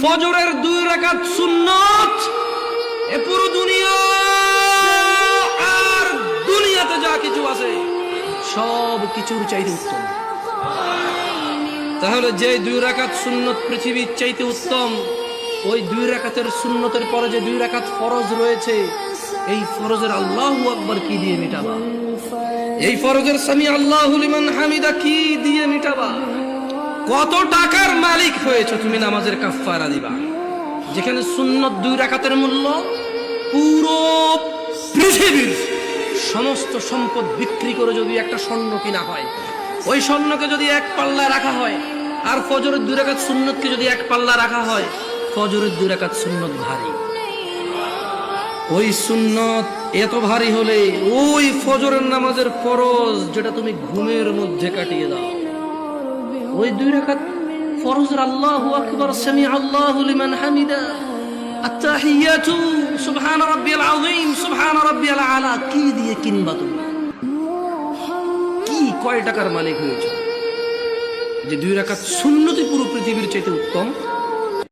ফজরের 2 রাকাত সুন্নাত এ পুরো দুনিয়া আর দুনিয়াতে যা কিছু আছে সব কিছুর চাইতে উত্তম। তাহলে যে 2 রাকাত সুন্নত পৃথিবীর চাইতে উত্তম, ওই 2 রাকাতের সুন্নতের পরে যে 2 রাকাত ফরজ রয়েছে, এই ফরজের আল্লাহু আকবার কি দিয়ে মিটাবা? এই ফরজের সামি আল্লাহু লিমান হামিদা কি দিয়ে মিটাবা? কত টাকার মালিক হয়েছে তুমি নামাজের কাফারা দিবা? যেখানে সুন্নত 2 রাকাতের মূল্য পুরো পৃথিবীর সমস্ত সম্পদ বিক্রি করে যদি একটা স্বর্ণ কিনা হয়, ওই স্বর্ণকে যদি এক পাল্লা রাখা হয়, আর ফজরের 2 রাকাত সুন্নতকে যদি এক পাল্লা রাখা হয়, ফজরের 2 রাকাত সুন্নত ভারী। ওই সুন্নত এত ভারী হলে ওই ফজরের নামাজের ফরজ যেটা তুমি ঘুমের মধ্যে কাটিয়ে দাও, ওই 2 রাকাত ফরজের আল্লাহু আকবার, সামি আল্লাহু লিমান হামিদা, আত-তাহিয়াতু সুবহান রাব্বিয়াল আযীম, সুবহান রাব্বিয়াল আলা কি দিয়ে কিনবা তুমি? কি কয় টাকার মালিক হয়েছে যে 2 রাকাত সুন্নতই পুরো পৃথিবীর চাইতে উত্তম?